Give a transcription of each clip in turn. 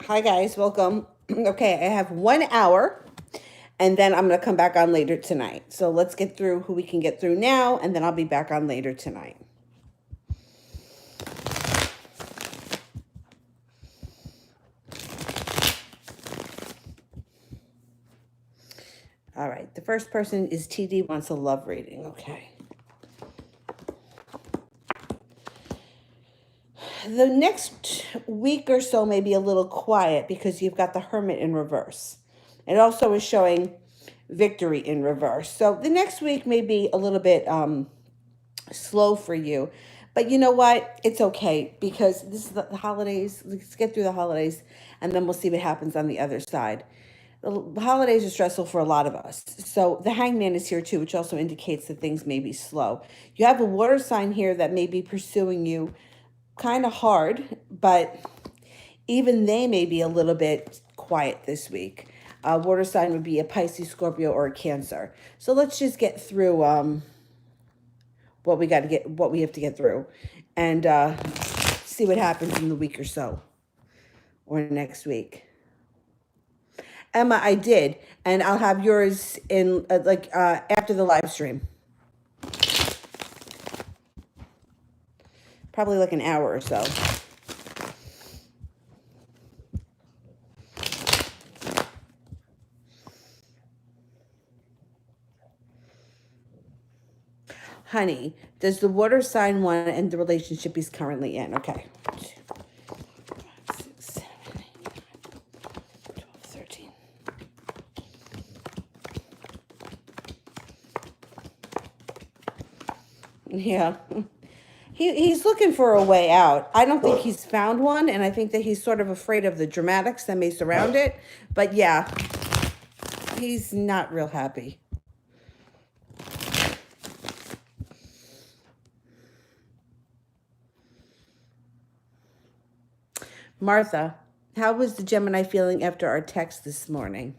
Hi guys, welcome. Okay, I have 1 hour and then I'm going to come back on later tonight. So let's get through who we can get through now and then I'll be back on later tonight. All right, the first person is TD wants a love reading. Okay. The next week or so may be a little quiet because you've got the Hermit in reverse. It also is showing victory in reverse. So the next week may be a little bit slow for you. But you know what? It's okay because this is the holidays. Let's get through the holidays and then we'll see what happens on the other side. The holidays are stressful for a lot of us. So the hangman is here too, which also indicates that things may be slow. You have a water sign here that may be pursuing you kind of hard, but even they may be a little bit quiet this week. Water sign would be a Pisces, Scorpio, or a Cancer. So let's just get through what we have to get through, and see what happens in the week or so, or next week. Emma, I did, and I'll have yours in after the live stream, probably like an hour or so. Honey, does the water sign want to end the relationship he's currently in? Okay. 2, 5, 6, 7, 8, 9, 12, 13. Yeah. He's looking for a way out. I don't think he's found one, and I think that he's sort of afraid of the dramatics that may surround it. But yeah, he's not real happy. Martha, how was the Gemini feeling after our text this morning?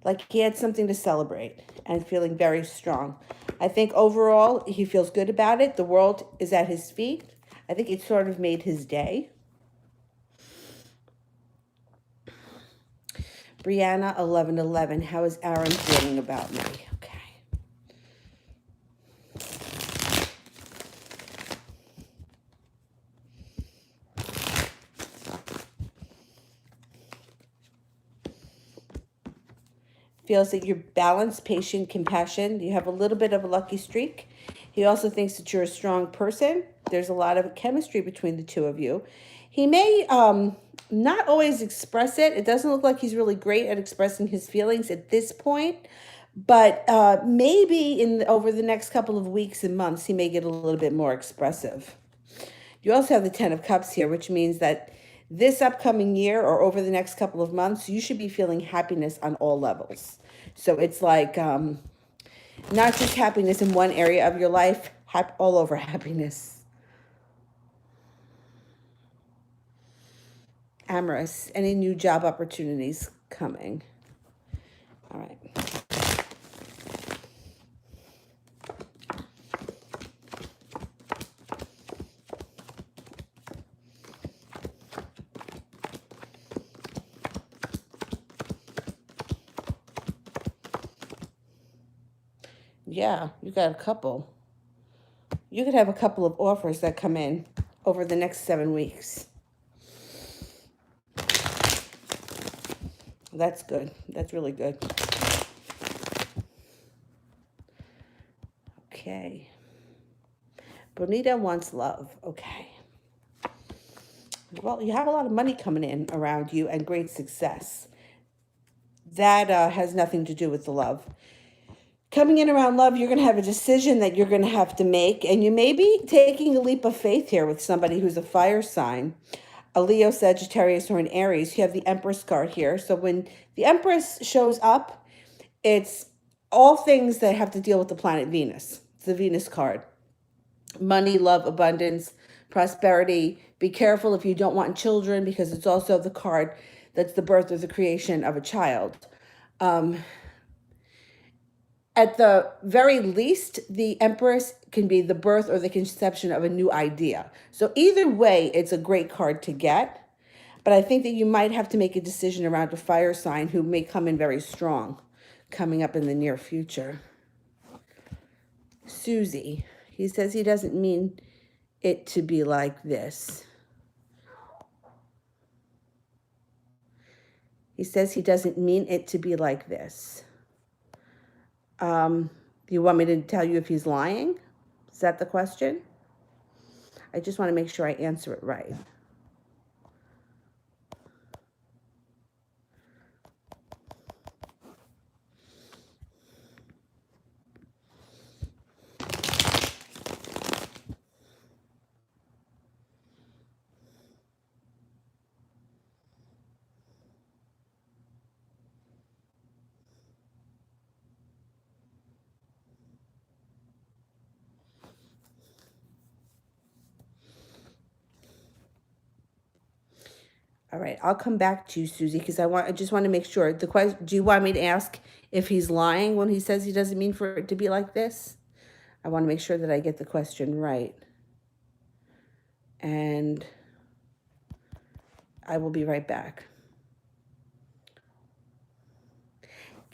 Like he had something to celebrate and feeling very strong. I think overall he feels good about it. The world is at his feet. I think it sort of made his day. Brianna, 1111. How is Aaron feeling about me? Okay. Feels that you're balanced, patient, compassion. You have a little bit of a lucky streak. He also thinks that you're a strong person. There's a lot of chemistry between the two of you. He may not always express it. It doesn't look like he's really great at expressing his feelings at this point. But maybe over the next couple of weeks and months, he may get a little bit more expressive. You also have the Ten of Cups here, which means that this upcoming year or over the next couple of months, you should be feeling happiness on all levels. So it's like not just happiness in one area of your life, all over happiness. Amorous, any new job opportunities coming? All right. Yeah, you got a couple. You could have a couple of offers that come in over the next 7 weeks. That's good. That's really good. Okay. Bonita wants love. Okay. Well, you have a lot of money coming in around you and great success. That has nothing to do with the love. Coming in around love, you're going to have a decision that you're going to have to make, and you may be taking a leap of faith here with somebody who's a fire sign, a Leo, Sagittarius, or an Aries. You have the Empress card here. So when the Empress shows up, it's all things that have to deal with the planet Venus. It's the Venus card. Money, love, abundance, prosperity. Be careful if you don't want children because it's also the card that's the birth or the creation of a child. Um, at the very least, the Empress can be the birth or the conception of a new idea. So either way, it's a great card to get. But I think that you might have to make a decision around a fire sign who may come in very strong coming up in the near future. Susie, he says he doesn't mean it to be like this. He says he doesn't mean it to be like this. You want me to tell you if he's lying? Is that the question? I just want to make sure I answer it right. All right, I'll come back to you, Susie, because I just want to make sure. The question: do you want me to ask if he's lying when he says he doesn't mean for it to be like this? I want to make sure that I get the question right. And I will be right back.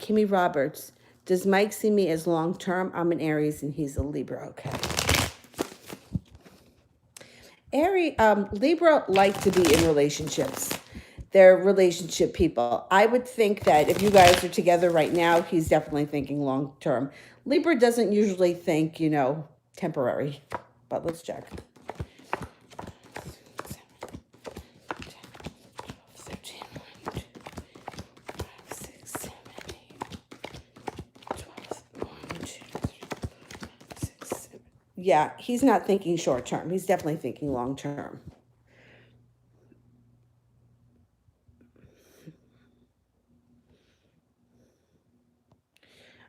Kimmy Roberts, does Mike see me as long term? I'm an Aries and he's a Libra. Okay. Libra like to be in relationships. They're relationship people. I would think that if you guys are together right now, he's definitely thinking long term. Libra doesn't usually think, temporary. But let's check. 13, 5, 6, 7, 8, 12, 1, 2, 3, 6, 7. Yeah, he's not thinking short term. He's definitely thinking long term.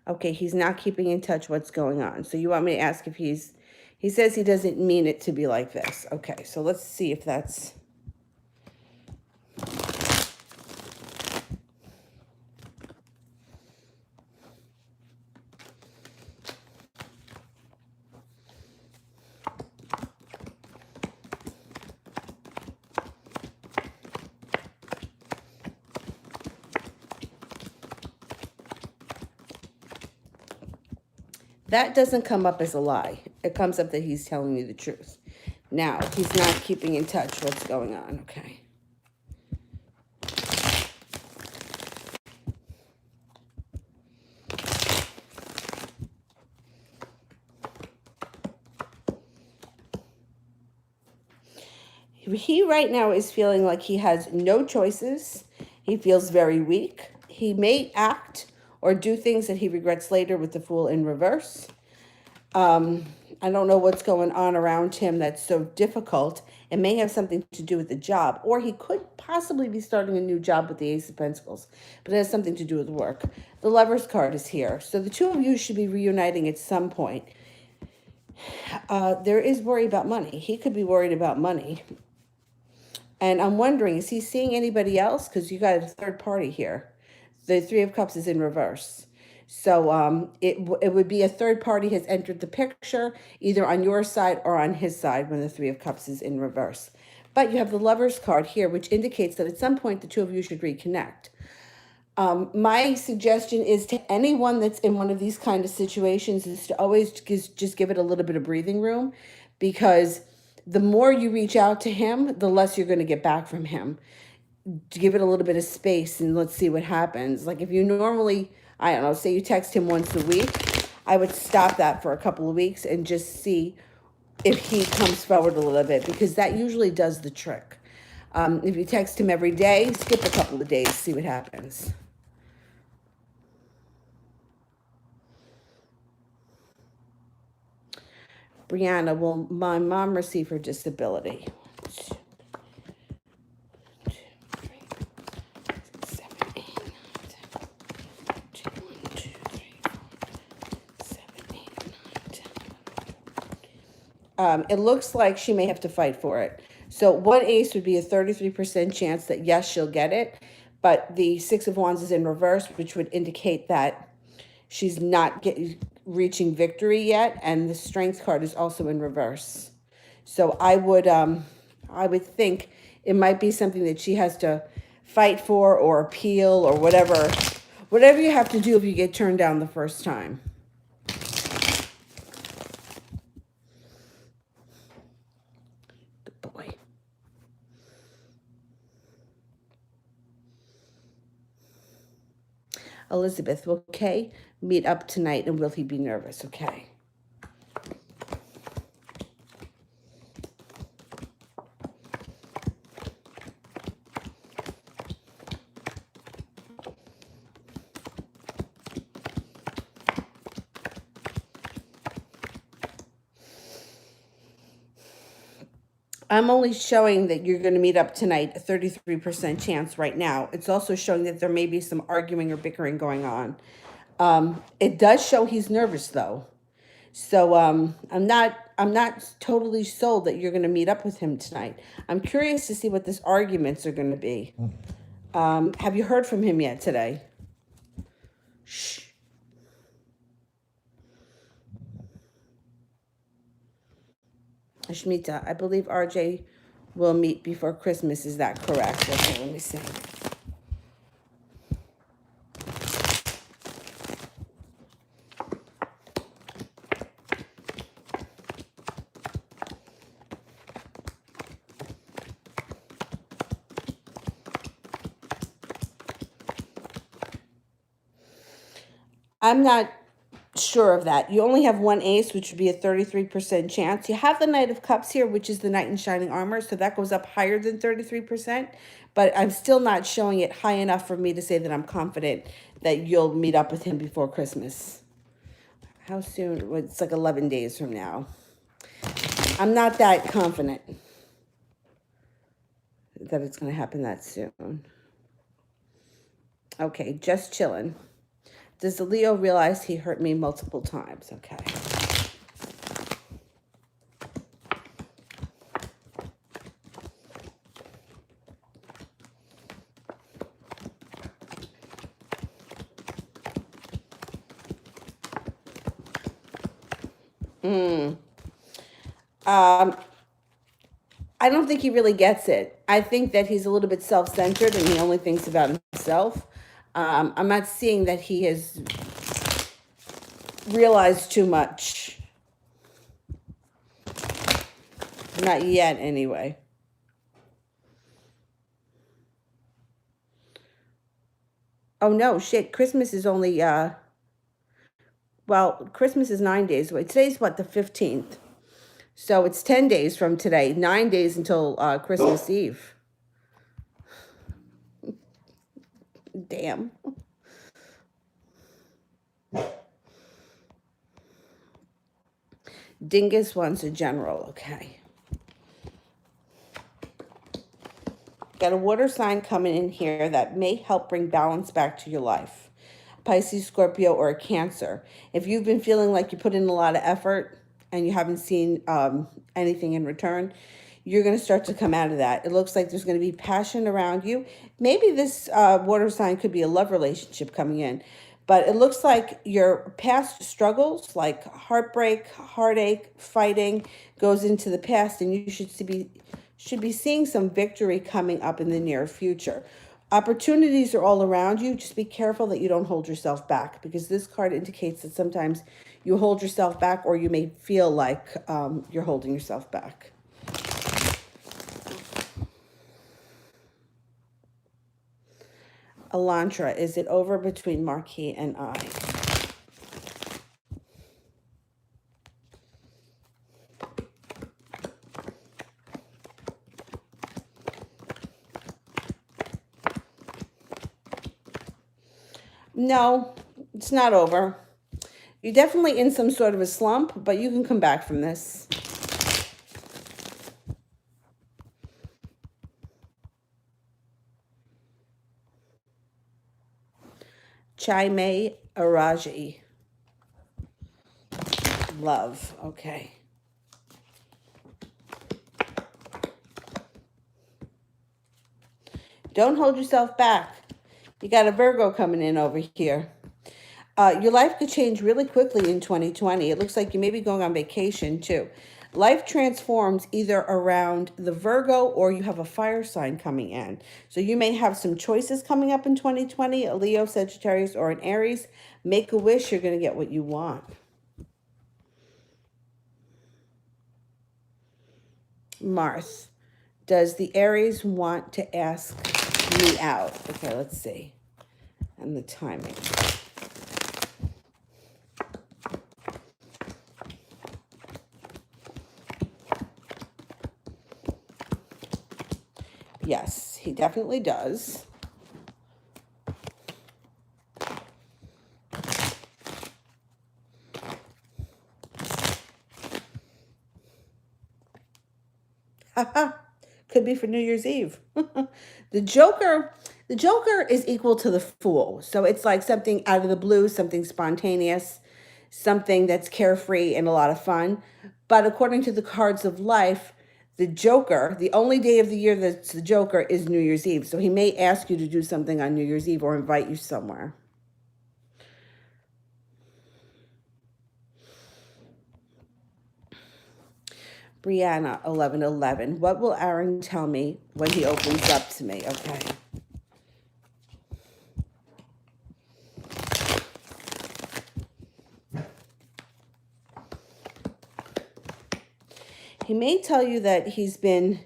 Okay, he's not keeping in touch what's going on. So you want me to ask if he says he doesn't mean it to be like this. Okay, so let's see if that's... That doesn't come up as a lie. It comes up that he's telling you the truth. Now, he's not keeping in touch what's going on. Okay. He right now is feeling like he has no choices. He feels very weak. He may act or do things that he regrets later with the Fool in reverse. I don't know what's going on around him that's so difficult. It may have something to do with the job, or he could possibly be starting a new job with the Ace of Pentacles, but it has something to do with work. The Lover's card is here. So the two of you should be reuniting at some point. There is worry about money. He could be worried about money. And I'm wondering, is he seeing anybody else? Because you got a third party here. The Three of Cups is in reverse. So it would be a third party has entered the picture, either on your side or on his side when the Three of Cups is in reverse. But you have the Lover's card here, which indicates that at some point the two of you should reconnect. My suggestion is to anyone that's in one of these kind of situations is to always just give it a little bit of breathing room, because the more you reach out to him, the less you're going to get back from him. To give it a little bit of space and let's see what happens. Like if you normally, I don't know, say you text him once a week, I would stop that for a couple of weeks and just see if he comes forward a little bit, because that usually does the trick. If you text him every day, skip a couple of days, see what happens. Brianna, will my mom receive her disability? 1, 2, 3, 4, 5, 6, 7, 8, 9, 10. It looks like she may have to fight for it. So one ace would be a 33% chance that yes, she'll get it. but the Six of Wands is in reverse, which would indicate that she's not reaching victory yet, and the Strength card is also in reverse. So I would think it might be something that she has to fight for or appeal or whatever you have to do if you get turned down the first time. Good boy. Elizabeth, okay, meet up tonight, and will he be nervous? Okay. I'm only showing that you're going to meet up tonight, a 33% chance right now. It's also showing that there may be some arguing or bickering going on. It does show he's nervous though. So I'm not totally sold that you're going to meet up with him tonight. I'm curious to see what these arguments are going to be. Have you heard from him yet today? Shh. Ashmita, I believe RJ will meet before Christmas. Is that correct? Okay, let me see. I'm not sure of that. You only have one ace, which would be a 33% chance. You have the Knight of Cups here, which is the Knight in Shining Armor, so that goes up higher than 33%, but I'm still not showing it high enough for me to say that I'm confident that you'll meet up with him before Christmas. How soon? Well, it's like 11 days from now. I'm not that confident that it's going to happen that soon. Okay, just chilling. Does the Leo realize he hurt me multiple times? Okay. I don't think he really gets it. I think that he's a little bit self-centered and he only thinks about himself. I'm not seeing that he has realized too much. Not yet, anyway. Oh, no, shit. Christmas is only, well, Christmas is 9 days away. Today's what, the 15th? So it's 10 days from today, 9 days until Christmas Eve. Damn. Dingus wants a general. Okay. Got a water sign coming in here that may help bring balance back to your life. Pisces, Scorpio, or a Cancer. If you've been feeling like you put in a lot of effort and you haven't seen anything in return, you're going to start to come out of that. It looks like there's going to be passion around you. Maybe this water sign could be a love relationship coming in. But it looks like your past struggles, like heartbreak, heartache, fighting, goes into the past, and you should be seeing some victory coming up in the near future. Opportunities are all around you. Just be careful that you don't hold yourself back, because this card indicates that sometimes you hold yourself back, or you may feel like you're holding yourself back. Elantra, is it over between Marquis and I? No, it's not over. You're definitely in some sort of a slump, but you can come back from this. Chaime Araji. Love. Okay. Don't hold yourself back. You got a Virgo coming in over here. Your life could change really quickly in 2020. It looks like you may be going on vacation too. Life transforms either around the Virgo or you have a fire sign coming in. So you may have some choices coming up in 2020, a Leo, Sagittarius, or an Aries. Make a wish, you're going to get what you want. Mars. Does the Aries want to ask me out? Okay, let's see. And the timing. Yes, he definitely does. Could be for New Year's Eve. The Joker, the Joker is equal to the Fool. So it's like something out of the blue, something spontaneous, something that's carefree and a lot of fun. But according to the cards of life, the Joker, the only day of the year that's the Joker is New Year's Eve. So he may ask you to do something on New Year's Eve or invite you somewhere. Brianna, 1111. What will Aaron tell me when he opens up to me? Okay. He may tell you that he's been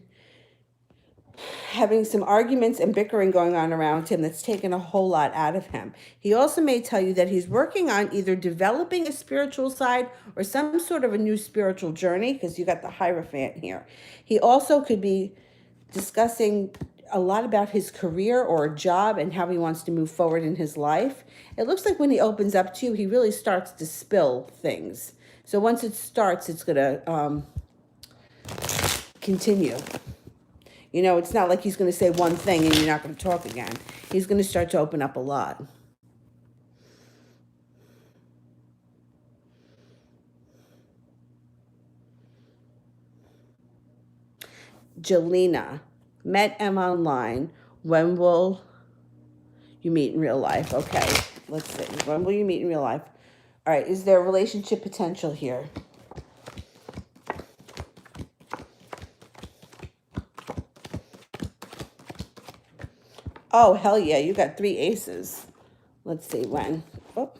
having some arguments and bickering going on around him that's taken a whole lot out of him. He also may tell you that he's working on either developing a spiritual side or some sort of a new spiritual journey, because you got the Hierophant here. He also could be discussing a lot about his career or a job and how he wants to move forward in his life. It looks like when he opens up to you, he really starts to spill things. So once it starts, it's going to continue. You know, it's not like he's going to say one thing and you're not going to talk again. He's going to start to open up a lot. Jelena, met Emma online. When will you meet in real life? Okay, let's see. When will you meet in real life? All right, is there relationship potential here? Oh, hell yeah, you got 3 aces. Let's see when. Oh.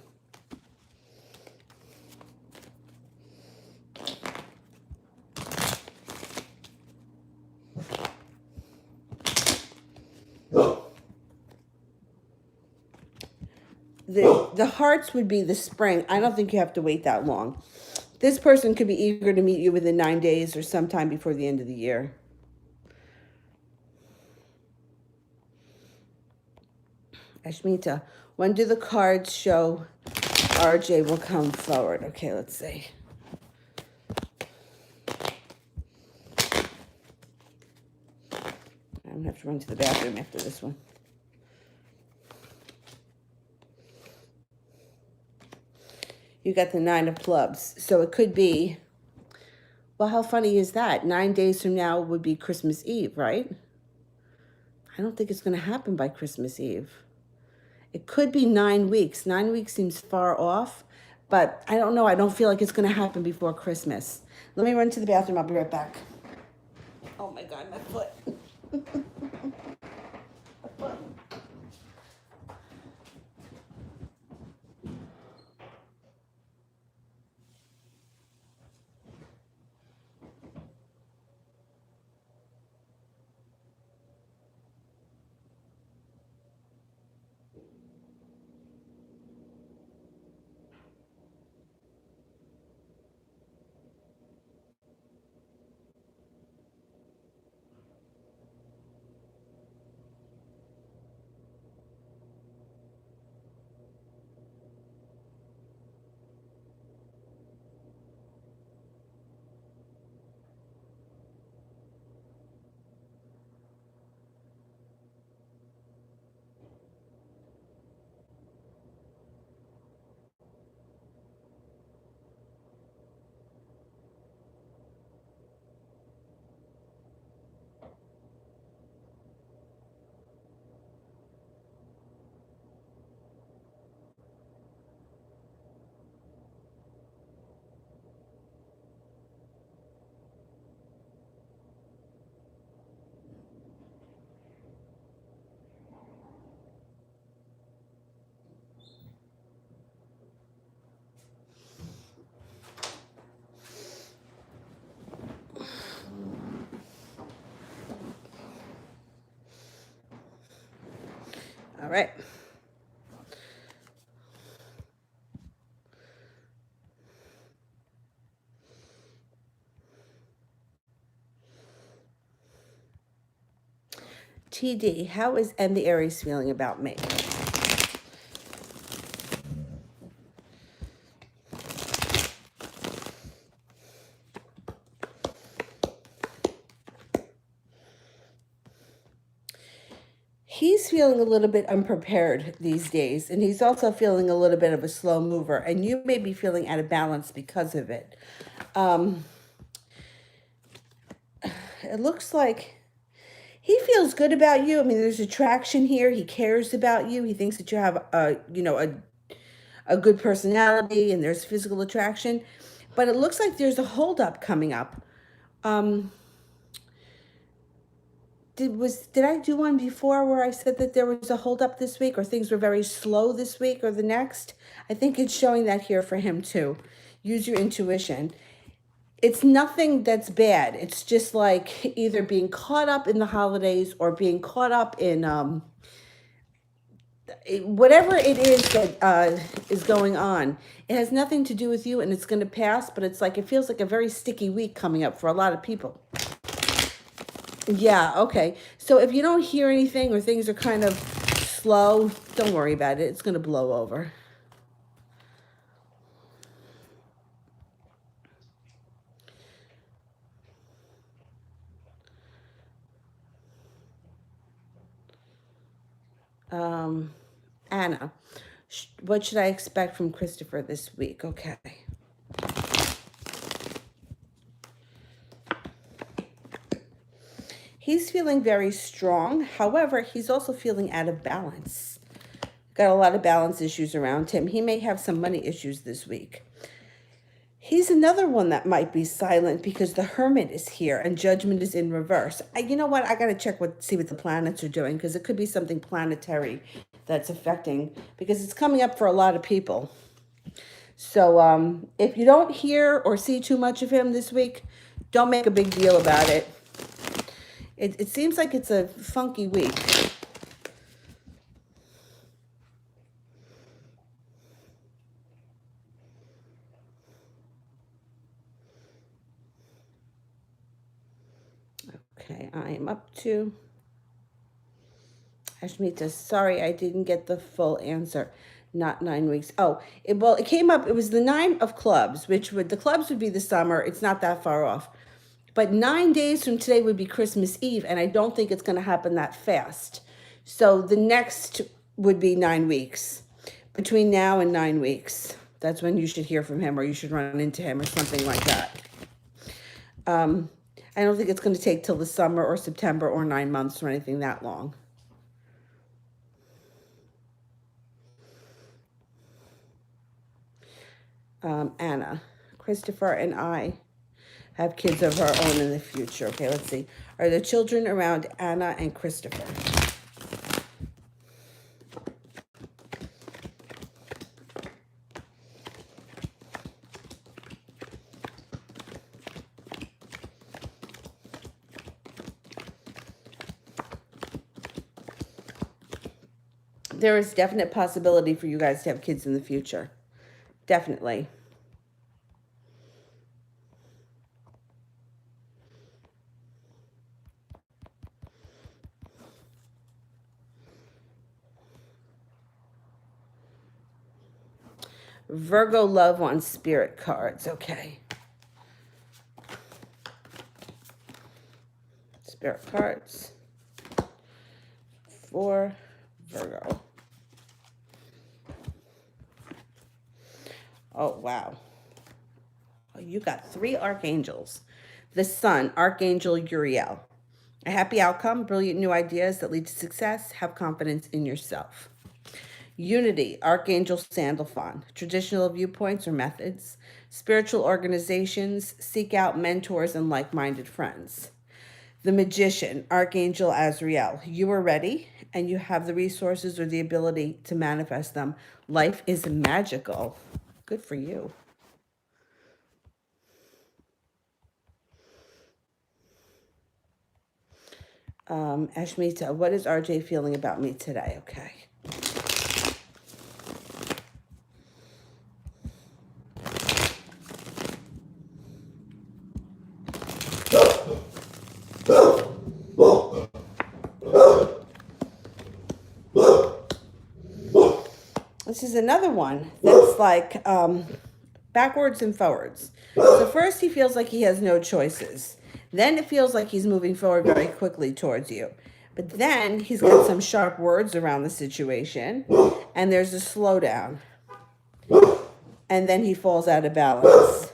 The hearts would be the spring. I don't think you have to wait that long. This person could be eager to meet you within 9 days or sometime before the end of the year. Ashmita, when do the cards show RJ will come forward? Okay, let's see. I'm going to have to run to the bathroom after this one. You got the 9 of clubs. So it could be, well, how funny is that? 9 days from now would be Christmas Eve, right? I don't think it's going to happen by Christmas Eve. It could be 9 weeks. 9 weeks seems far off, but I don't know. I don't feel like it's going to happen before Christmas. Let me run to the bathroom. I'll be right back. Oh my God, my foot. My foot. All right. TD, how is M the Aries feeling about me? He's feeling a little bit unprepared these days, and he's also feeling a little bit of a slow mover, and you may be feeling out of balance because of it. It looks like he feels good about you. I mean, there's attraction here. He cares about you. He thinks that you have a good personality, and there's physical attraction. But it looks like there's a holdup coming up. Did I do one before where I said that there was a holdup this week, or things were very slow this week or the next? I think it's showing that here for him too. Use your intuition. It's nothing that's bad. It's just like either being caught up in the holidays or being caught up in whatever it is that is going on. It has nothing to do with you, and it's going to pass, but it's like it feels like a very sticky week coming up for a lot of people. Yeah, okay. So if you don't hear anything or things are kind of slow, don't worry about it. It's going to blow over. Anna, what should I expect from Christopher this week? Okay. He's feeling very strong. However, he's also feeling out of balance. Got a lot of balance issues around him. He may have some money issues this week. He's another one that might be silent because the Hermit is here and Judgment is in reverse. You know what? I got to see what the planets are doing, because it could be something planetary that's affecting, because it's coming up for a lot of people. So if you don't hear or see too much of him this week, don't make a big deal about it. It seems like it's a funky week. Okay, I am up to Ashmita. Sorry, I didn't get the full answer. Not 9 weeks. Oh, it came up. It was the 9 of clubs, the clubs would be the summer. It's not that far off. But 9 days from today would be Christmas Eve, and I don't think it's going to happen that fast. So the next would be 9 weeks. Between now and 9 weeks, that's when you should hear from him, or you should run into him, or something like that. I don't think it's going to take till the summer or September or 9 months or anything that long. Anna, Christopher and I have kids of our own in the future. Okay, let's see. Are the children around Anna and Christopher? There is definite possibility for you guys to have kids in the future. Definitely. Virgo love on spirit cards. Okay. Spirit cards for Virgo. Oh, wow. You got 3 archangels. The Sun, Archangel Uriel. A happy outcome, brilliant new ideas that lead to success. Have confidence in yourself. Unity, Archangel Sandalphon. Traditional viewpoints or methods. Spiritual organizations. Seek out mentors and like-minded friends. The Magician, Archangel Azrael. You are ready, and you have the resources or the ability to manifest them. Life is magical. Good for you. Ashmita, what is RJ feeling about me today? Okay. This is another one that's like backwards and forwards. So first he feels like he has no choices. Then it feels like he's moving forward very quickly towards you. But then he's got some sharp words around the situation, and there's a slowdown. And then he falls out of balance.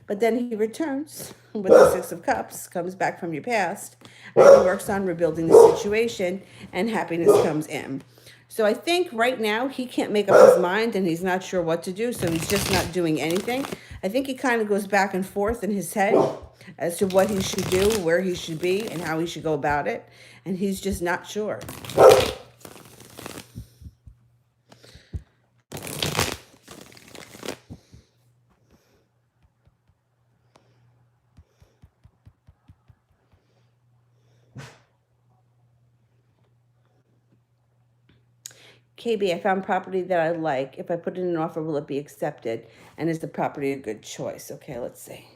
But then he returns with the Six of Cups, comes back from your past, and he works on rebuilding the situation, and happiness comes in. So I think right now he can't make up his mind and he's not sure what to do, so he's just not doing anything. I think he kind of goes back and forth in his head as to what he should do, where he should be, and how he should go about it, and he's just not sure. KB, I found property that I like. If I put in an offer, will it be accepted? And is the property a good choice? Okay, let's see.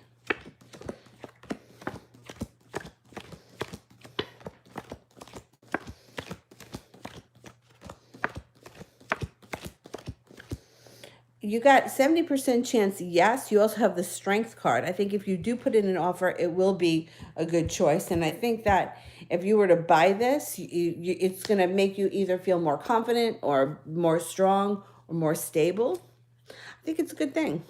You got 70% chance yes. You also have the strength card. I think if you do put in an offer, it will be a good choice. And I think that if you were to buy this, it's going to make you either feel more confident or more strong or more stable. I think it's a good thing.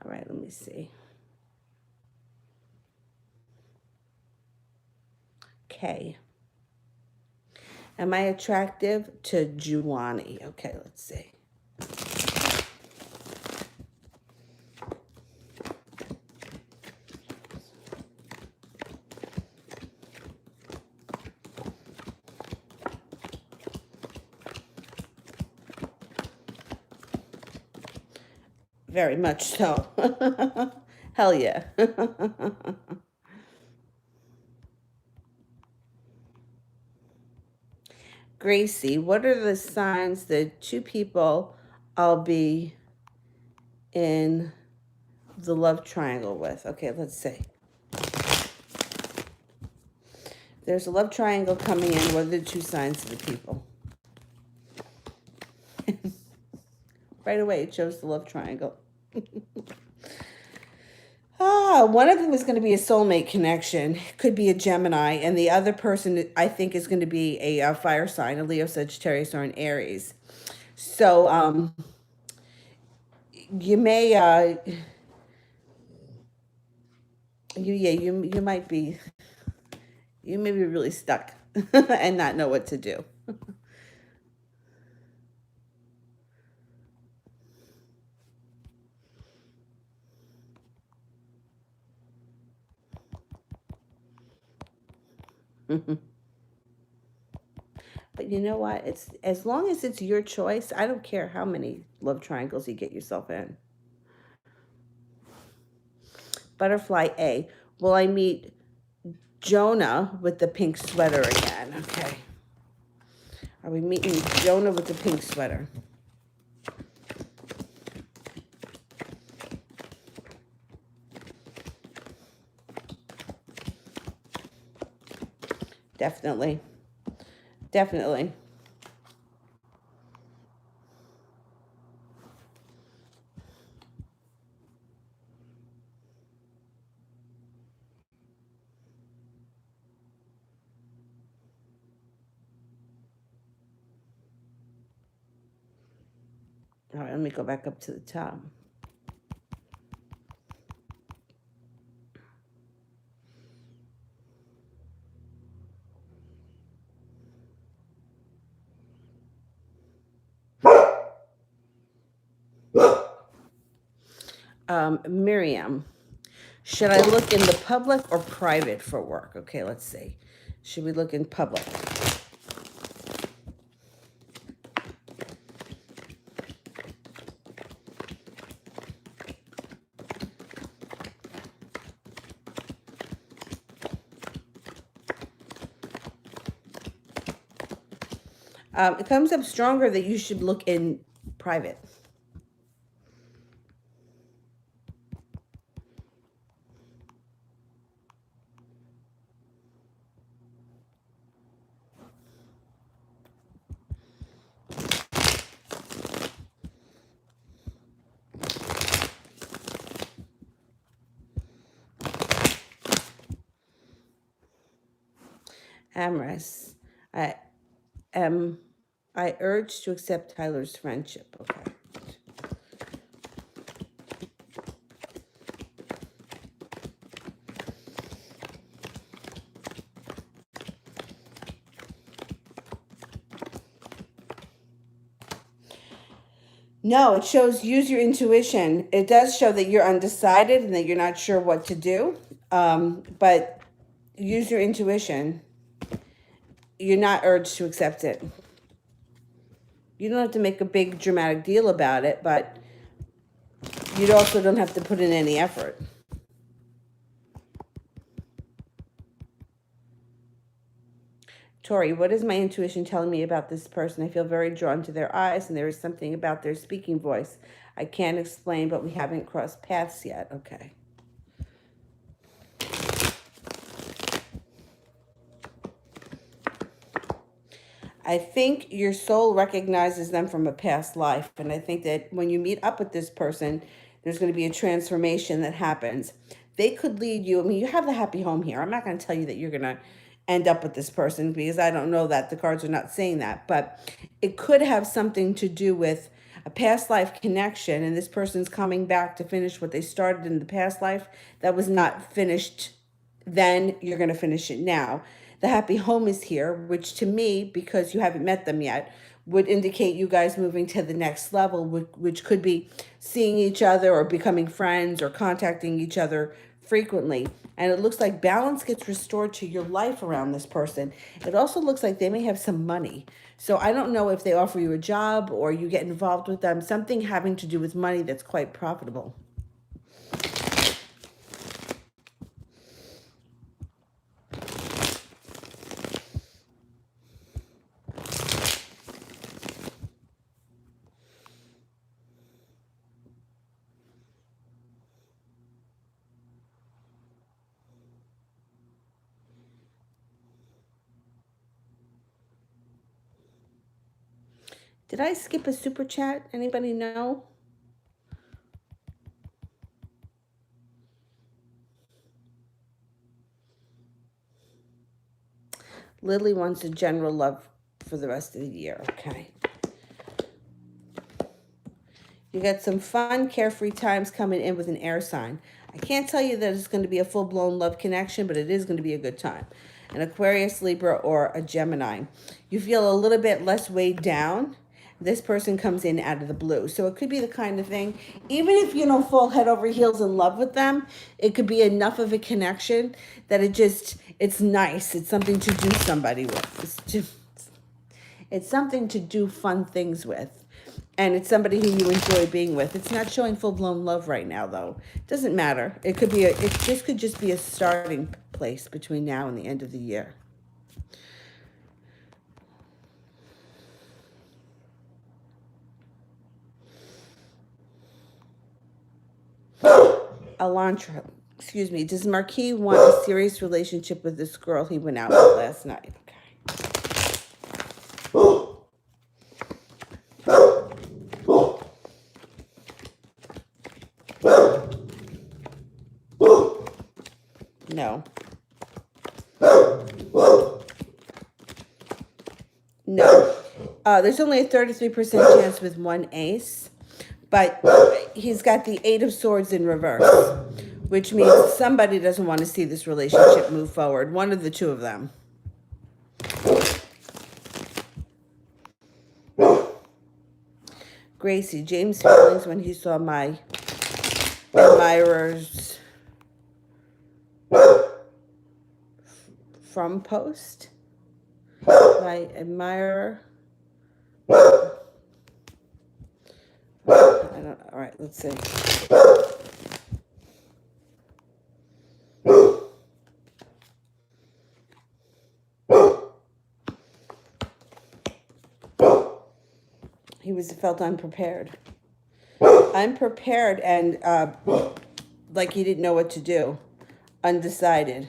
All right, let me see. Okay. Am I attractive to Juwani? Okay, let's see. Very much so. Hell yeah. Gracie, what are the signs that two people I'll be in the love triangle with? Okay, let's see. There's a love triangle coming in. What are the two signs of the people? Right away, it shows the love triangle. One of them is going to be a soulmate connection. Could be a Gemini, and the other person I think is going to be a fire sign, a Leo, Sagittarius, or an Aries. So you may you might be really stuck and not know what to do. But you know what? It's as long as it's your choice, I don't care how many love triangles you get yourself in. Butterfly A. Will I meet Jonah with the pink sweater again? Okay. Are we meeting Jonah with the pink sweater? Definitely. Definitely. All right, let me go back up to the top. Miriam, should I look in the public or private for work? Okay, let's see. Should we look in public? It comes up stronger that you should look in private. Amorous. I am. I urge to accept Tyler's friendship. Okay. No, it shows use your intuition. It does show that you're undecided and that you're not sure what to do. But use your intuition. You're not urged to accept it. You don't have to make a big dramatic deal about it, but you also don't have to put in any effort. Tori, what is my intuition telling me about this person? I feel very drawn to their eyes, and there is something about their speaking voice I can't explain, but we haven't crossed paths yet. Okay. I think your soul recognizes them from a past life. And I think that when you meet up with this person, there's going to be a transformation that happens. They could lead you. I mean, you have the happy home here. I'm not going to tell you that you're going to end up with this person because I don't know that. The cards are not saying that. But it could have something to do with a past life connection. And this person's coming back to finish what they started in the past life that was not finished then. You're going to finish it now. The happy home is here, which to me, because you haven't met them yet, would indicate you guys moving to the next level, which could be seeing each other or becoming friends or contacting each other frequently. And it looks like balance gets restored to your life around this person. It also looks like they may have some money. So I don't know if they offer you a job or you get involved with them, something having to do with money that's quite profitable. Did I skip a super chat? Anybody know? Lily wants a general love for the rest of the year. Okay. You got some fun, carefree times coming in with an air sign. I can't tell you that it's going to be a full-blown love connection, but it is going to be a good time. An Aquarius, Libra, or a Gemini. You feel a little bit less weighed down. This person comes in out of the blue. So it could be the kind of thing, even if you don't fall head over heels in love with them, it could be enough of a connection that it's nice. It's something to do somebody with. It's something to do fun things with. And it's somebody who you enjoy being with. It's not showing full-blown love right now, though. It doesn't matter. It could just be a starting place between now and the end of the year. Elantra, excuse me. Does Marquis want a serious relationship with this girl he went out with last night? No. No. There's only a 33% chance with one ace, but he's got the Eight of Swords in reverse, which means somebody doesn't want to see this relationship move forward. One of the two of them. Gracie, James' feelings when he saw my admirers from post. My admirer. I don't. All right, let's see. He was felt unprepared. Unprepared and like he didn't know what to do. Undecided.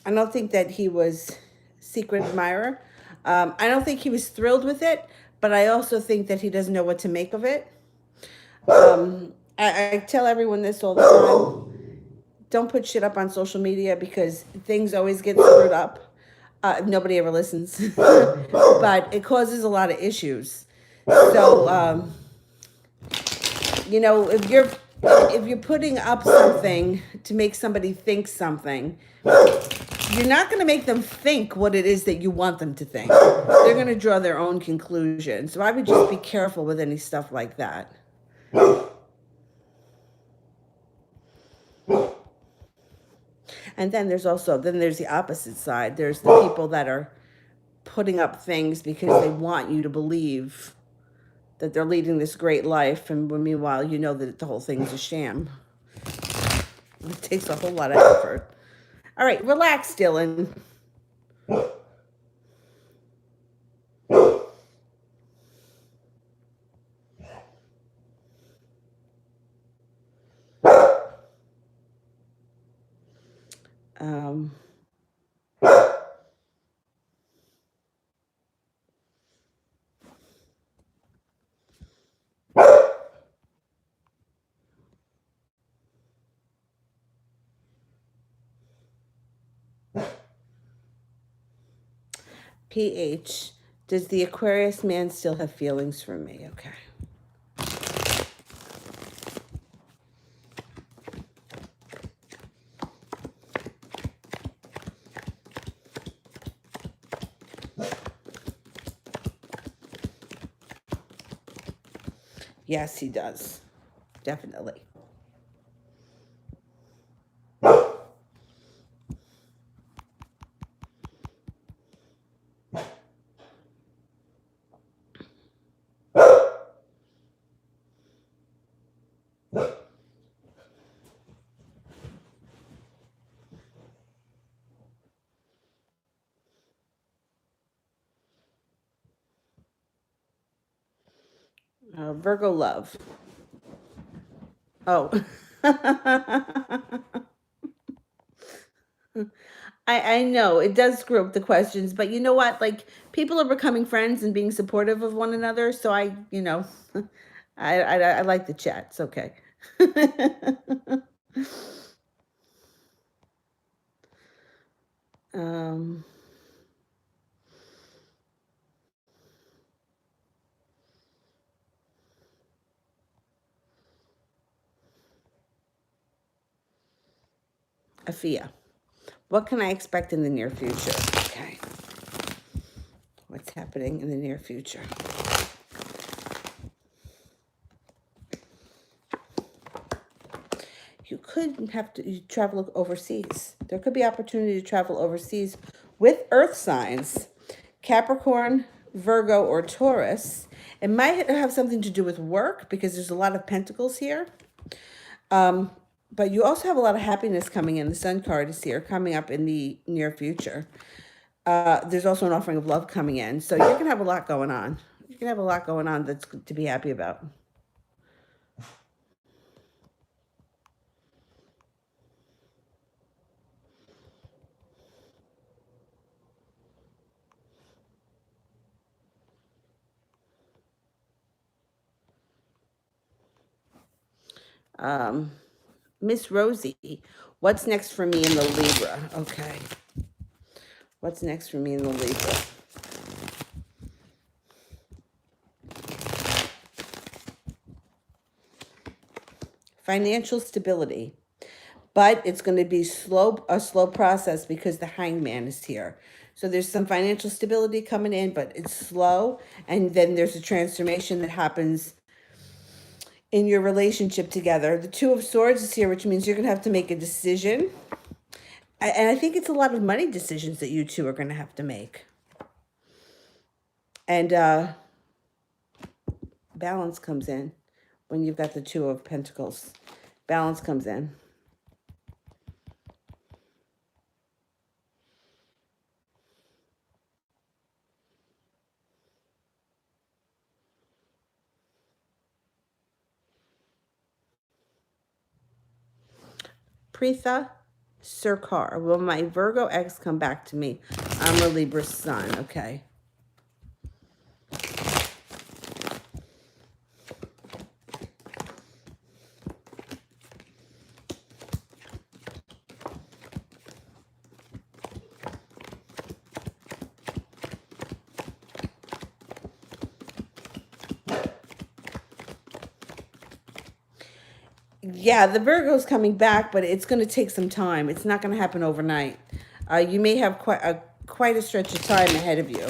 I don't think that he was secret admirer. I don't think he was thrilled with it, but I also think that he doesn't know what to make of it. I tell everyone this all the time. Don't put shit up on social media because things always get screwed up. Nobody ever listens. But it causes a lot of issues. So, if you're putting up something to make somebody think something, you're not going to make them think what it is that you want them to think. They're going to draw their own conclusion. So I would just be careful with any stuff like that. And then there's the opposite side. There's the people that are putting up things because they want you to believe that they're leading this great life, and meanwhile, you know that the whole thing's a sham. It takes a whole lot of effort. All right, relax, Dylan. Um, PH, does the Aquarius man still have feelings for me? Okay. Yes, he does. Definitely. Virgo love. Oh. I know it does screw up the questions, but you know what? Like people are becoming friends and being supportive of one another. So I like the chat. It's okay. um, Afia, what can I expect in the near future? Okay. What's happening in the near future? You could have to travel overseas. There could be opportunity to travel overseas with earth signs, Capricorn, Virgo, or Taurus. It might have something to do with work because there's a lot of pentacles here. But you also have a lot of happiness coming in. The Sun card is here, coming up in the near future. There's also an offering of love coming in. So you're going to have a lot going on. You're going to have a lot going on that's to be happy about. Miss Rosie, what's next for me in the Libra? Okay. What's next for me in the Libra? Financial stability. But it's going to be a slow process because the hangman is here. So there's some financial stability coming in, but it's slow. And then there's a transformation that happens in your relationship together. The Two of Swords is here, which means you're going to have to make a decision. And I think it's a lot of money decisions that you two are going to have to make. And balance comes in when you've got the Two of Pentacles. Balance comes in. Preetha Surkar. Will my Virgo ex come back to me? I'm a Libra sun. Okay. Yeah, the Virgo's coming back, but it's going to take some time. It's not going to happen overnight. You may have quite a stretch of time ahead of you.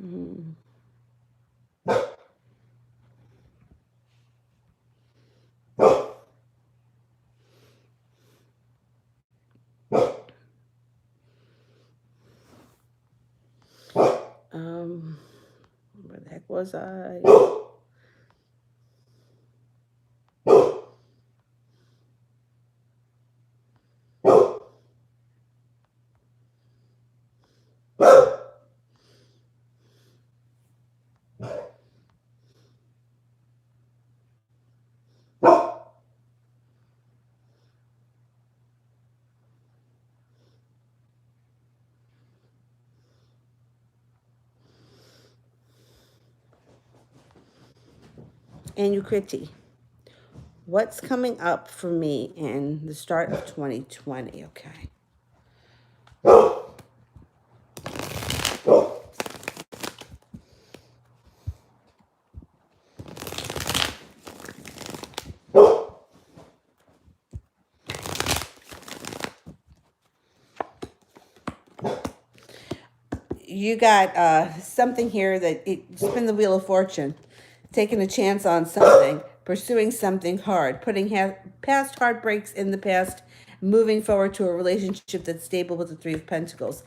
Hmm. Where the heck was I? Anukriti. What's coming up for me in the start of 2020? Okay. You got something here that spin the wheel of fortune, taking a chance on something, pursuing something hard, putting past heartbreaks in the past, moving forward to a relationship that's stable with the Three of Pentacles.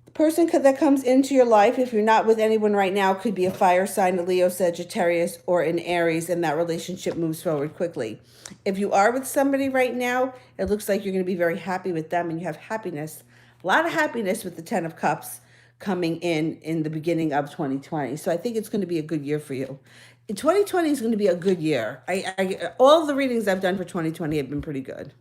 The person that comes into your life, if you're not with anyone right now, could be a fire sign, a Leo, Sagittarius, or an Aries, and that relationship moves forward quickly. If you are with somebody right now, it looks like you're going to be very happy with them, and you have happiness, a lot of happiness with the Ten of Cups coming in the beginning of 2020. So I think it's going to be a good year for you. 2020 is going to be a good year. All the readings I've done for 2020 have been pretty good.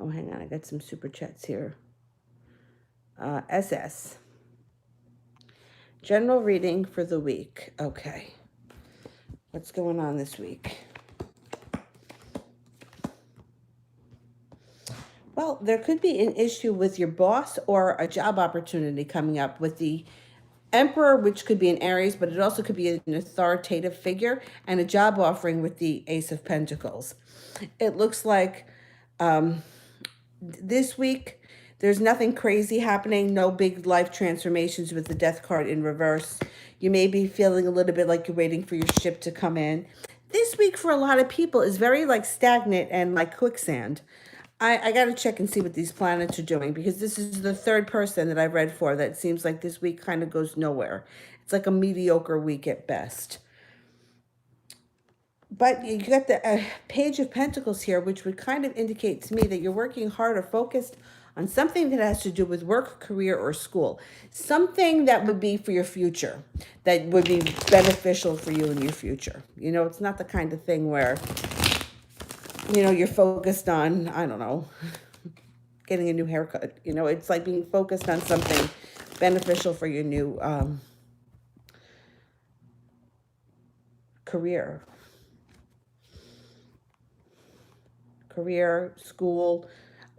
Oh, hang on. I got some super chats here. SS. General reading for the week. Okay. What's going on this week? Well, there could be an issue with your boss or a job opportunity coming up with the Emperor, which could be an Aries, but it also could be an authoritative figure, and a job offering with the Ace of Pentacles. It looks like this week there's nothing crazy happening, no big life transformations with the Death card in reverse. You may be feeling a little bit like you're waiting for your ship to come in. This week for a lot of people is very like stagnant and like quicksand. I got to check and see what these planets are doing, because this is the third person that I've read for that seems like this week kind of goes nowhere. It's like a mediocre week at best. But you got the Page of Pentacles here, which would kind of indicate to me that you're working hard or focused on something that has to do with work, career, or school. Something that would be for your future, that would be beneficial for you in your future. You know, it's not the kind of thing where, you know, you're focused on, I don't know, getting a new haircut. You know, it's like being focused on something beneficial for your new career. Career, school,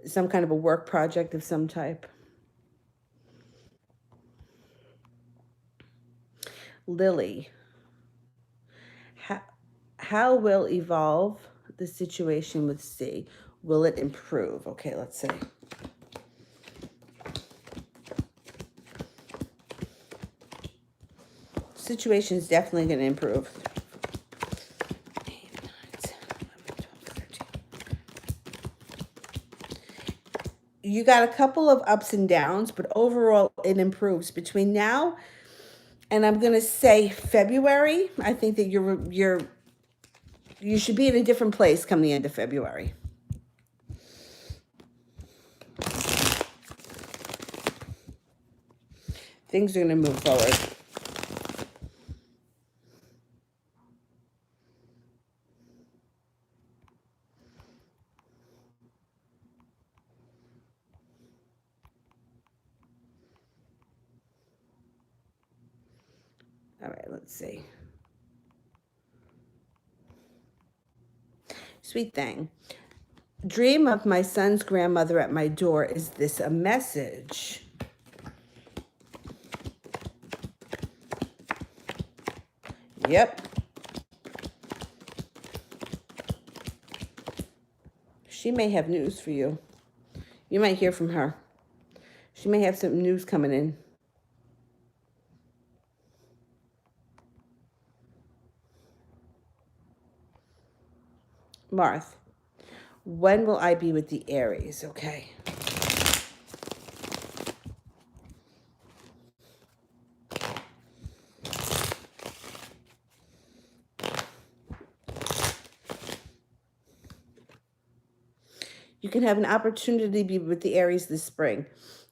some kind of a work project of some type. Lily, how will evolve the situation with C? Will it improve? Okay, let's see. Situation is definitely going to improve. 8, 9, 10, 11, 12, 13. You got a couple of ups and downs, but overall it improves between now and I'm going to say February. I think that you should be in a different place come the end of February. Things are going to move forward. All right, let's see. Sweet thing. Dream of my son's grandmother at my door. Is this a message? Yep. She may have news for you. You might hear from her. She may have some news coming in. Marth, when will I be with the Aries? Okay. You can have an opportunity to be with the Aries this spring.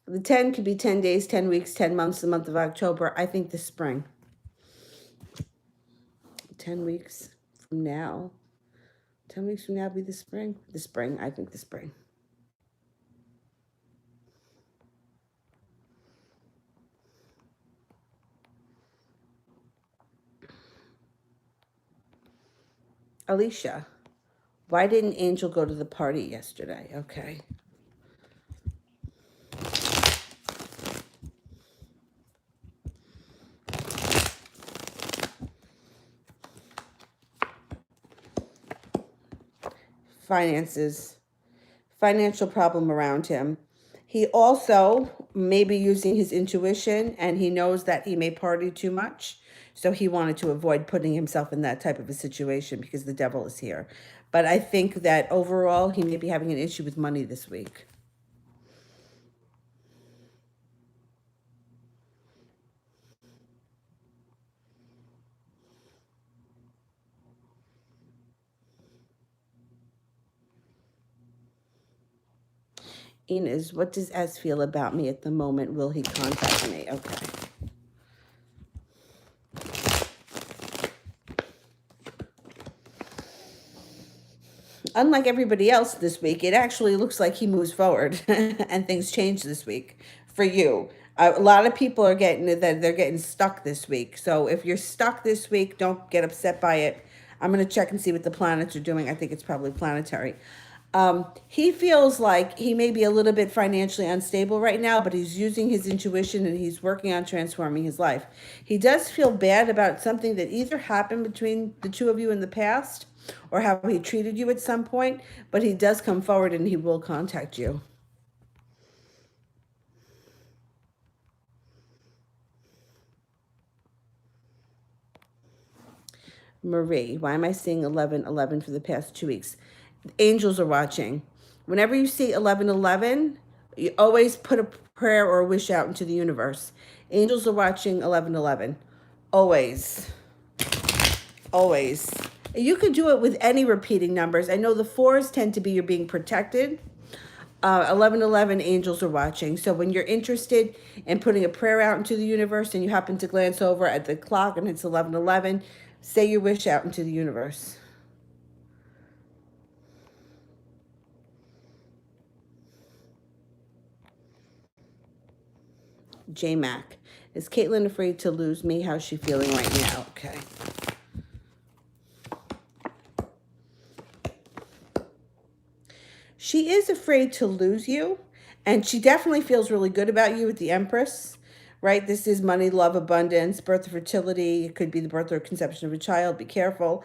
The 10 could be 10 days, 10 weeks, 10 months, the month of October. I think this spring. 10 weeks from now. 10 weeks from now be the spring. The spring. I think the spring. Alicia, why didn't Angel go to the party yesterday? Okay. Finances. Financial problem around him. He also may be using his intuition and he knows that he may party too much. So he wanted to avoid putting himself in that type of a situation because the devil is here. But I think that overall he may be having an issue with money this week. Inez, what does S feel about me at the moment? Will he contact me? Okay. Unlike everybody else this week, it actually looks like he moves forward and things change this week for you. A lot of people are getting that they're getting stuck this week. So if you're stuck this week, don't get upset by it. I'm going to check and see what the planets are doing. I think it's probably planetary. He feels like he may be a little bit financially unstable right now, but he's using his intuition and he's working on transforming his life. He does feel bad about something that either happened between the two of you in the past or how he treated you at some point, but he does come forward and he will contact you. Marie, why am I seeing 11:11 for the past 2 weeks? Angels are watching. Whenever you see 11:11, you always put a prayer or a wish out into the universe. Angels are watching 11:11. Always. Always. You could do it with any repeating numbers. I know the 4s tend to be you're being protected. 11:11 angels are watching. So when you're interested in putting a prayer out into the universe and you happen to glance over at the clock and it's 11:11, say your wish out into the universe. J Mac. Is Caitlin afraid to lose me? How's she feeling right now? Okay. She is afraid to lose you, and she definitely feels really good about you with the Empress, right? This is money, love, abundance, birth of fertility. It could be the birth or conception of a child. Be careful.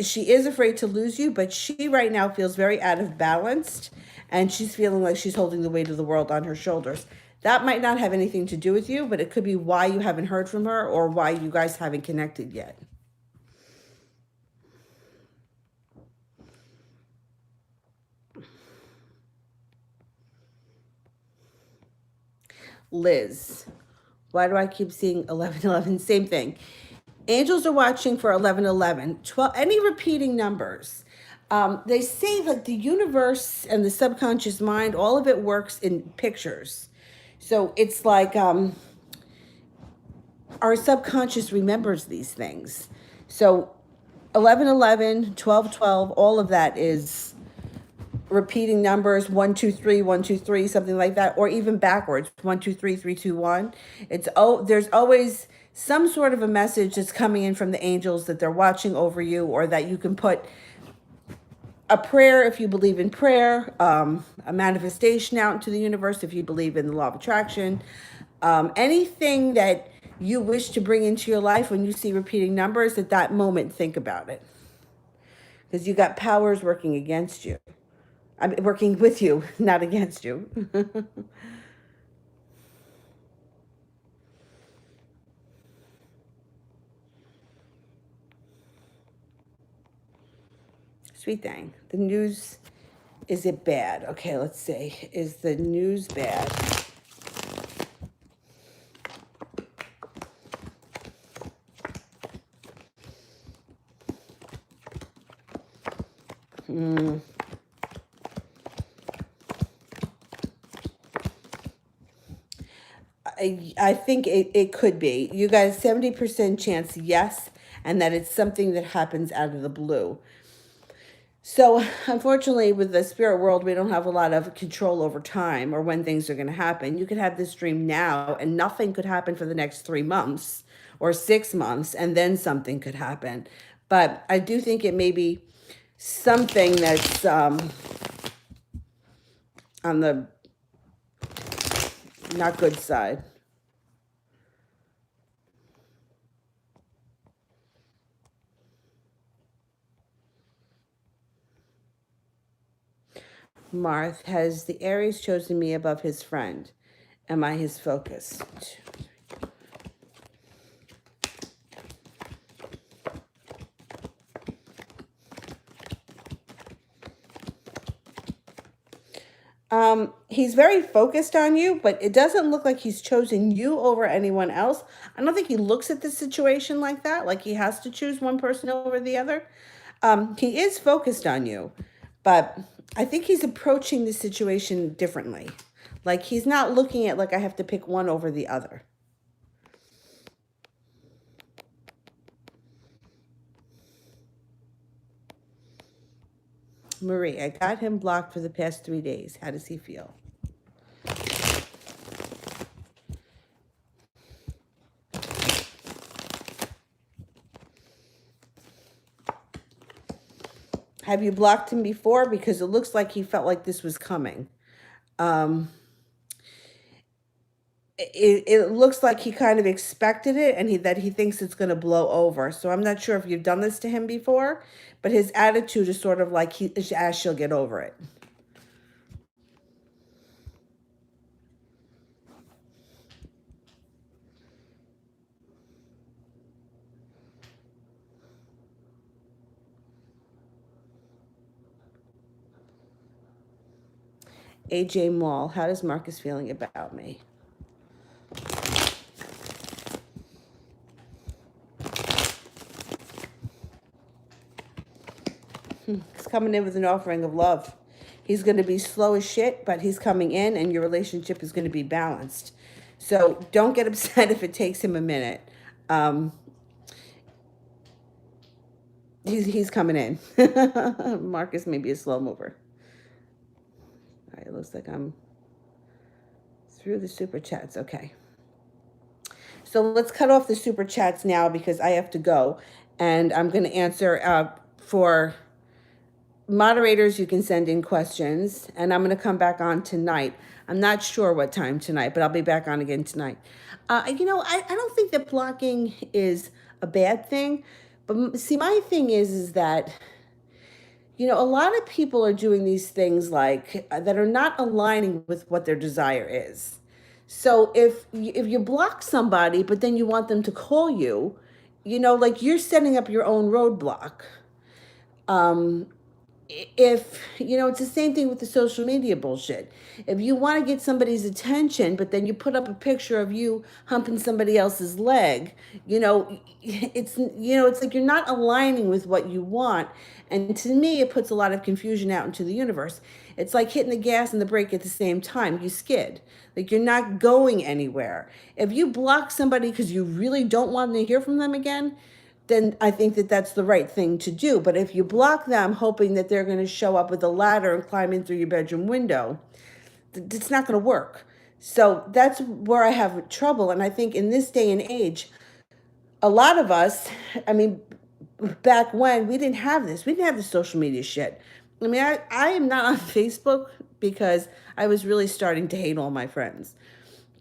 she is afraid to lose you, but she right now feels very out of balance, and she's feeling like she's holding the weight of the world on her shoulders. That might not have anything to do with you, but it could be why you haven't heard from her or why you guys haven't connected yet. Liz, why do I keep seeing 1111? Same thing. Angels are watching for 1111, 12, any repeating numbers. They say that the universe and the subconscious mind, all of it works in pictures. So it's like our subconscious remembers these things. So 1111, 1212, all of that is repeating numbers, 123, 123, something like that, or even backwards, 123, 321. There's always some sort of a message that's coming in from the angels that they're watching over you, or that you can put a prayer if you believe in prayer, a manifestation out into the universe if you believe in the law of attraction. Anything that you wish to bring into your life, when you see repeating numbers, at that moment, think about it. Because you got powers working against you. I'm working with you, not against you. Sweet thing. The news, is it bad? Okay, let's see. Is the news bad? I think it could be. You got a 70% chance, yes, and that it's something that happens out of the blue. So, unfortunately, with the spirit world, we don't have a lot of control over time or when things are going to happen. You could have this dream now, and nothing could happen for the next 3 months or 6 months, and then something could happen. But I do think it may be something that's on the not good side. Marth, has the Aries chosen me above his friend? Am I his focus? He's very focused on you, but it doesn't look like he's chosen you over anyone else. I don't think he looks at the situation like that, like he has to choose one person over the other. He is focused on you, but I think he's approaching the situation differently. Like he's not looking at like I have to pick one over the other. Marie, I got him blocked for the past 3 days. How does he feel? Have you blocked him before? Because it looks like he felt like this was coming. It looks like he kind of expected it, and that he thinks it's going to blow over. So I'm not sure if you've done this to him before, but his attitude is sort of like she'll get over it. AJ Mall, how does Marcus feeling about me? He's coming in with an offering of love. He's going to be slow as shit, but he's coming in, and your relationship is going to be balanced. So don't get upset if it takes him a minute. He's coming in. Marcus may be a slow mover. All right, it looks like I'm through the super chats. Okay. So let's cut off the super chats now because I have to go. And I'm going to answer for moderators. You can send in questions. And I'm going to come back on tonight. I'm not sure what time tonight, but I'll be back on again tonight. I don't think that blocking is a bad thing. But see, my thing is that, a lot of people are doing these things like that are not aligning with what their desire is. So if you block somebody, but then you want them to call you, like you're setting up your own roadblock. Um, if it's the same thing with the social media bullshit. If you want to get somebody's attention but then you put up a picture of you humping somebody else's leg, it's like you're not aligning with what you want. And to me, it puts a lot of confusion out into the universe. It's like hitting the gas and the brake at the same time. You skid, like you're not going anywhere. If you block somebody because you really don't want to hear from them again, then I think that that's the right thing to do. But if you block them hoping that they're going to show up with a ladder and climb in through your bedroom window, it's not going to work. So that's where I have trouble. And I think in this day and age, a lot of us, I mean, back when we didn't have this, we didn't have the social media shit. I mean, I am not on Facebook because I was really starting to hate all my friends,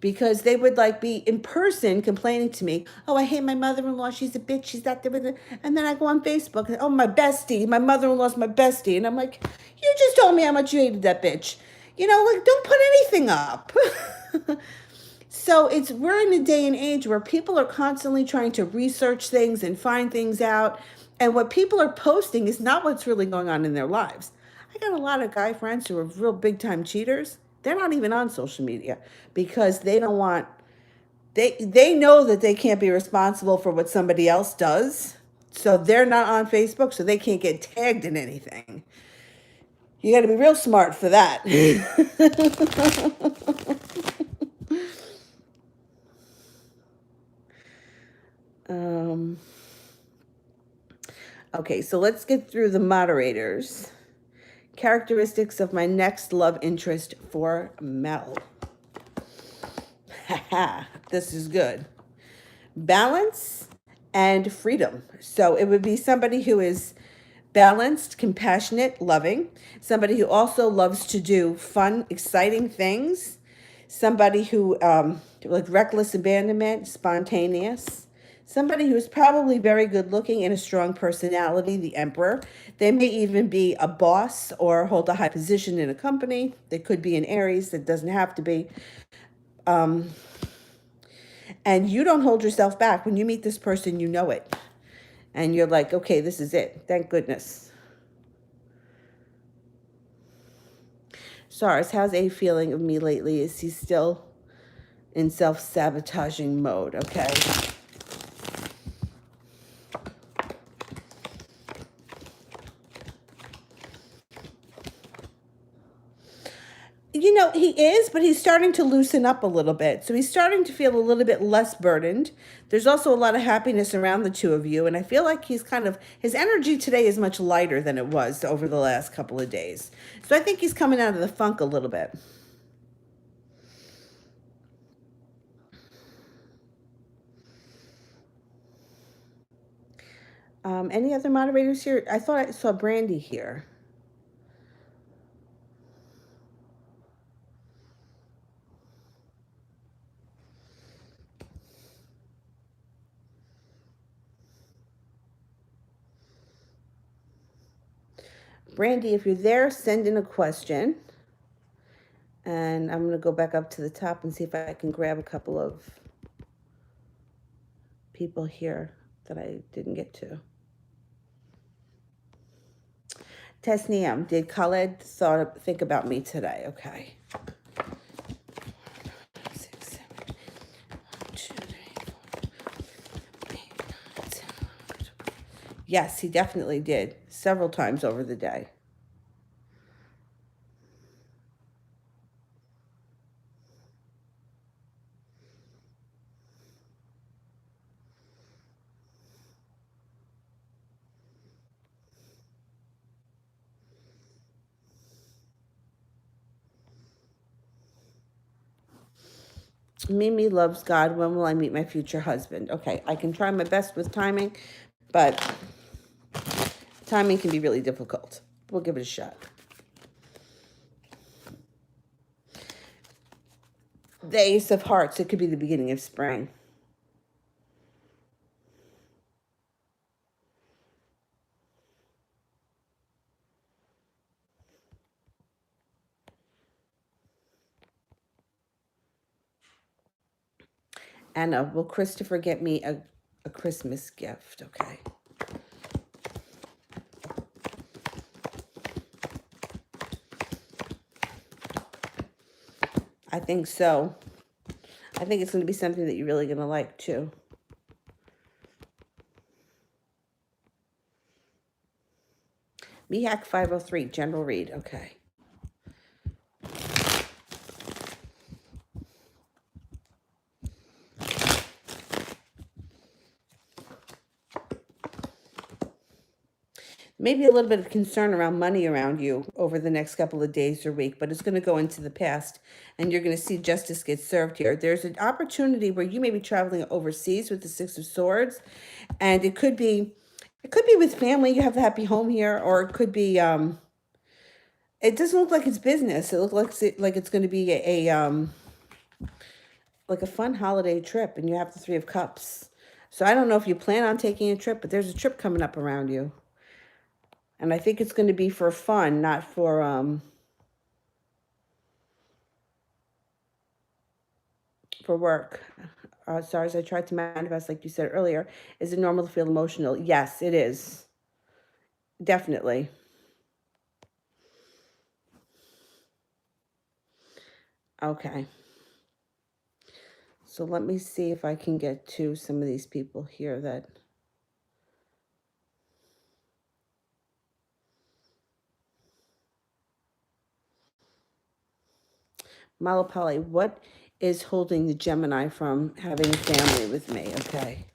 because they would like be in person complaining to me, oh, I hate my mother-in-law, she's a bitch, she's that, and then I go on Facebook and, oh, my bestie, my mother-in-law's my bestie, and I'm like, you just told me how much you hated that bitch. Like, don't put anything up. So we're in a day and age where people are constantly trying to research things and find things out, and what people are posting is not what's really going on in their lives. I got a lot of guy friends who are real big time cheaters. They're not even on social media because they don't want, they know that they can't be responsible for what somebody else does. So they're not on Facebook, so they can't get tagged in anything. You got to be real smart for that. um, okay, so let's get through the moderators. Characteristics of my next love interest for Mel. Haha, this is good. Balance and freedom. So it would be somebody who is balanced, compassionate, loving, somebody who also loves to do fun, exciting things, somebody who, like reckless abandonment, spontaneous, somebody who's probably very good looking and a strong personality, the emperor. They may even be a boss or hold a high position in a company. They could be an Aries, that doesn't have to be. And you don't hold yourself back. When you meet this person, you know it. And you're like, okay, this is it. Thank goodness. Sars, how's A feeling of me lately? Is he still in self-sabotaging mode? Okay. He is, but he's starting to loosen up a little bit. So he's starting to feel a little bit less burdened. There's also a lot of happiness around the two of you. And I feel like his energy today is much lighter than it was over the last couple of days. So I think he's coming out of the funk a little bit. Any other moderators here? I thought I saw Brandy here. Brandy, if you're there, send in a question. And I'm going to go back up to the top and see if I can grab a couple of people here that I didn't get to. Tesniam, did Khaled think about me today? Okay. 6, 7, 1, 2, 3, 4, 8, 9, 10, 11, 12. Yes, he definitely did. Several times over the day. Mimi loves God. When will I meet my future husband? Okay, I can try my best with timing, but timing can be really difficult. We'll give it a shot. The Ace of Hearts, it could be the beginning of spring. Anna, will Christopher get me a Christmas gift? Okay. I think so. I think it's going to be something that you're really going to like, too. Mihak 503, general read. Okay. Maybe a little bit of concern around money around you over the next couple of days or week, but it's going to go into the past, and you're going to see justice get served here. There's an opportunity where you may be traveling overseas with the Six of Swords, and it could be with family. You have the happy home here, or it could be it doesn't look like it's business. It looks like it's going to be like a fun holiday trip, and you have the Three of Cups. So I don't know if you plan on taking a trip, but there's a trip coming up around you. And I think it's going to be for fun, not for work. Stars, I tried to manifest, like you said earlier. Is it normal to feel emotional? Yes, it is. Definitely. Okay. So let me see if I can get to some of these people here that... Malapali, what is holding the Gemini from having a family with me? Okay.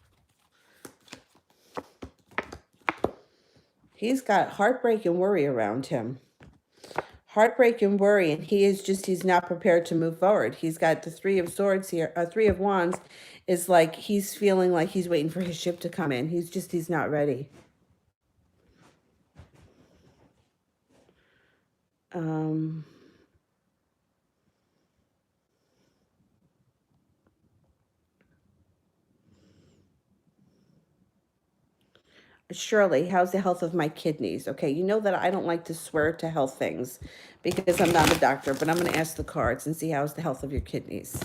He's got heartbreak and worry around him. Heartbreak and worry, and he's not prepared to move forward. He's got the Three of Swords here. Three of Wands is like he's feeling like he's waiting for his ship to come in. He's not ready. Shirley, how's the health of my kidneys? Okay, you know that I don't like to swear to health things because I'm not a doctor, but I'm going to ask the cards and see how's the health of your kidneys.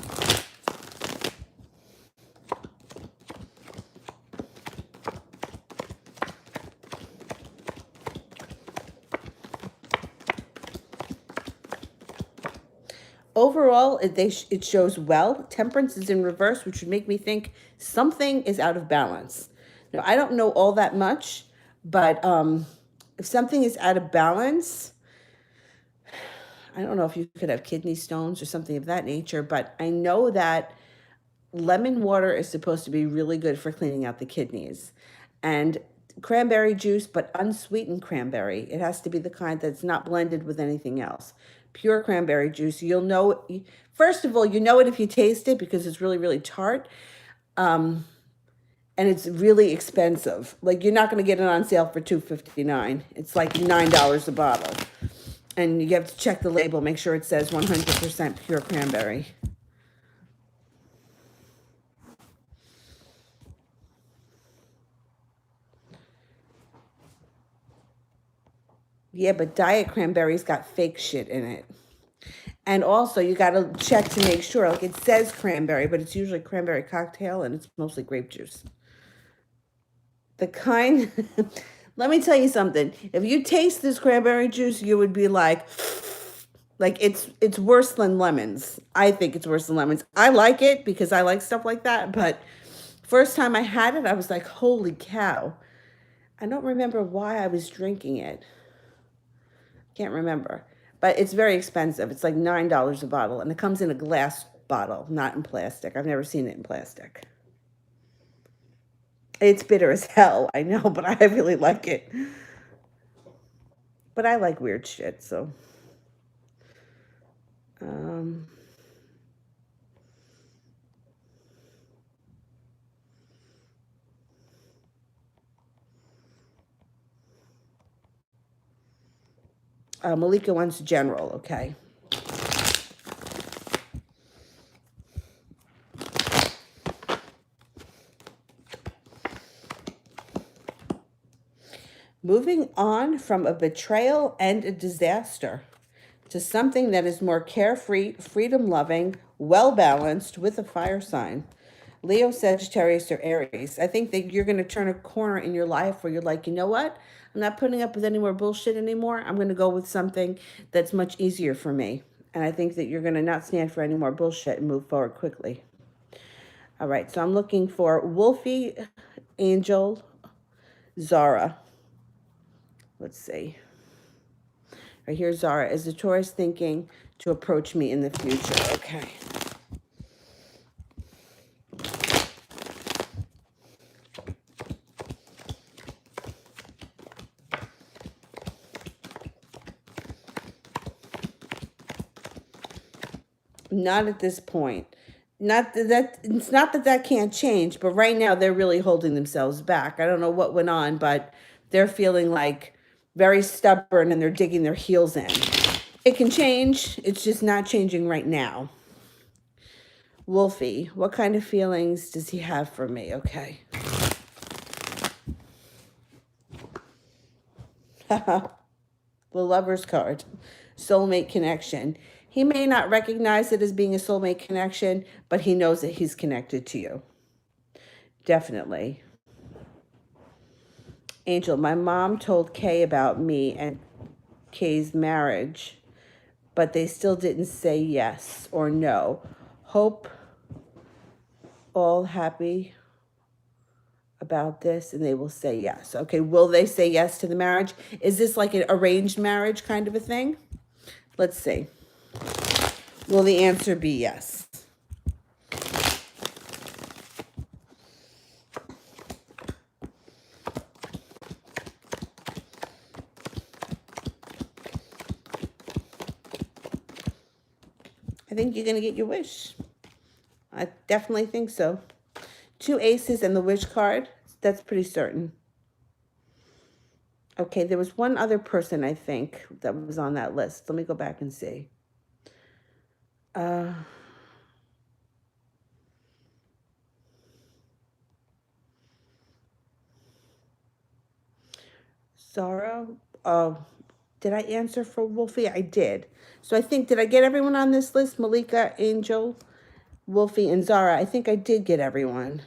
Overall, it shows well. Temperance is in reverse, which would make me think something is out of balance. Now, I don't know all that much, but if something is out of balance, I don't know if you could have kidney stones or something of that nature, but I know that lemon water is supposed to be really good for cleaning out the kidneys. And cranberry juice, but unsweetened cranberry. It has to be the kind that's not blended with anything else. Pure cranberry juice, you'll know, first of all, you know it if you taste it because it's really, really tart. And it's really expensive. Like, you're not going to get it on sale for $2.59. It's like $9 a bottle. And you have to check the label, make sure it says 100% pure cranberry. Yeah, but diet cranberry's got fake shit in it. And also, you got to check to make sure. Like, it says cranberry, but it's usually cranberry cocktail, and it's mostly grape juice. The kind... Let me tell you something. If you taste this cranberry juice, you would be like it's worse than lemons. I think it's worse than lemons. I like it because I like stuff like that, but first time I had it, I was like, holy cow. I don't remember why I was drinking it. Can't remember. But it's very expensive. It's like $9 a bottle, and it comes in a glass bottle, not in plastic. I've never seen it in plastic. It's bitter as hell, I know, but I really like it. But I like weird shit, so... Malika wants general, okay. Moving on from a betrayal and a disaster to something that is more carefree, freedom-loving, well-balanced with a fire sign. Leo, Sagittarius, or Aries. I think that you're going to turn a corner in your life where you're like, you know what? I'm not putting up with any more bullshit anymore. I'm going to go with something that's much easier for me. And I think that you're going to not stand for any more bullshit and move forward quickly. All right, so I'm looking for Wolfie, Angel, Zara. Let's see. Right here, Zara. Is the Taurus thinking to approach me in the future? Okay. Not at this point. Not that it's not that that can't change, but right now they're really holding themselves back. I don't know what went on, but they're feeling like very stubborn and they're digging their heels in. It can change. It's just not changing right now. Wolfie, what kind of feelings does he have for me? Okay. The Lover's card. Soulmate connection. He may not recognize it as being a soulmate connection, but he knows that he's connected to you. Definitely. Angel, my mom told Kay about me and Kay's marriage, but they still didn't say yes or no. Hope all happy about this and they will say yes. Okay, will they say yes to the marriage? Is this like an arranged marriage kind of a thing? Let's see. Will the answer be yes? I think you're going to get your wish. I definitely think so. 2 aces and the wish card. That's pretty certain. Okay, there was one other person, I think, that was on that list. Let me go back and see. Zara. Oh, did I answer for Wolfie? I did. So I think, did I get everyone on this list? Malika, Angel, Wolfie, and Zara. I think I did get everyone.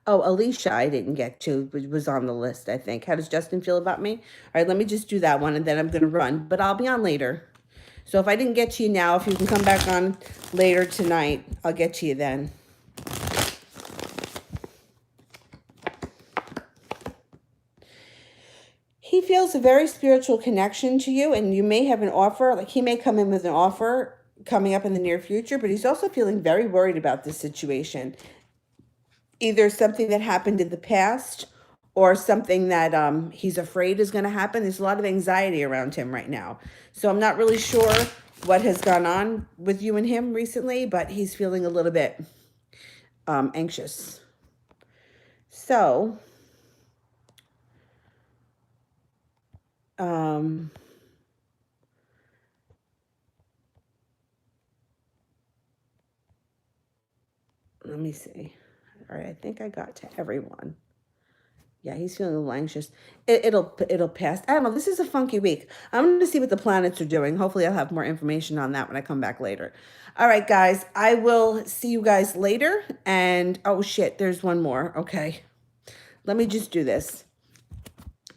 Oh, Alicia, I didn't get to, but was on the list, I think. How does Justin feel about me? All right, let me just do that one, and then I'm going to run. But I'll be on later. So if I didn't get to you now, if you can come back on later tonight, I'll get to you then. He feels a very spiritual connection to you, and you may have an offer. Like, he may come in with an offer coming up in the near future, but he's also feeling very worried about this situation. Either something that happened in the past or something that he's afraid is going to happen. There's a lot of anxiety around him right now. So I'm not really sure what has gone on with you and him recently, but he's feeling a little bit anxious. So, let me see. All right, I think I got to everyone. Yeah, he's feeling a little anxious. It'll pass. I don't know. This is a funky week. I'm going to see what the planets are doing. Hopefully, I'll have more information on that when I come back later. All right, guys. I will see you guys later. And oh shit, there's one more. Okay, let me just do this.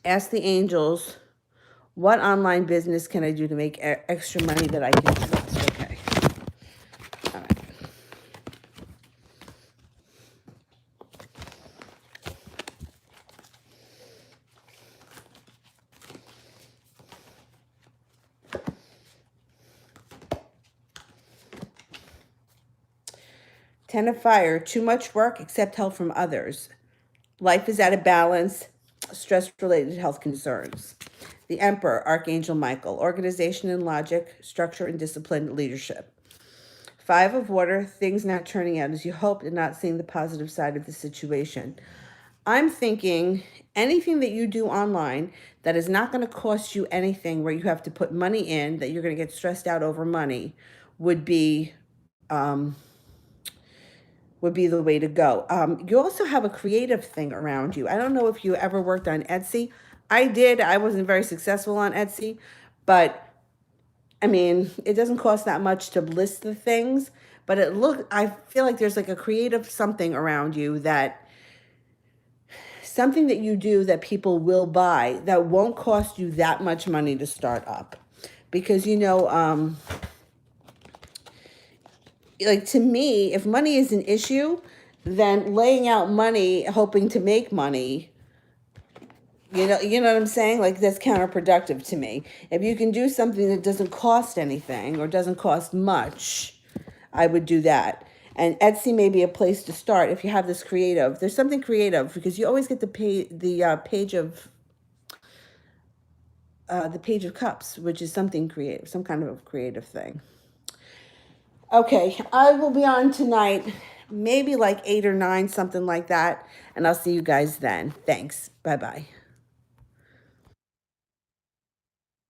Ask the angels, what online business can I do to make extra money that I can trust? Okay. All right. 10 of fire, too much work, accept help from others. Life is out of balance, stress-related health concerns. The Emperor, Archangel Michael, organization and logic, structure and discipline, leadership. 5 of water, things not turning out as you hoped and not seeing the positive side of the situation. I'm thinking anything that you do online that is not going to cost you anything, where you have to put money in, that you're going to get stressed out over money, would be um, would be the way to go. You also have a creative thing around you. I don't know if you ever worked on Etsy. I did. I wasn't very successful on Etsy, but I mean, it doesn't cost that much to list the things, but I feel like there's like a creative something around you, that something that you do that people will buy, that won't cost you that much money to start up. Because, like, to me, if money is an issue, then laying out money hoping to make money, you know what I'm saying? Like, that's counterproductive to me. If you can do something that doesn't cost anything or doesn't cost much, I would do that. And Etsy may be a place to start if you have this creative. There's something creative, because you always get the page of cups, which is something creative, some kind of creative thing. Okay, I will be on tonight, maybe like 8 or 9, something like that, and I'll see you guys then. Thanks. Bye-bye.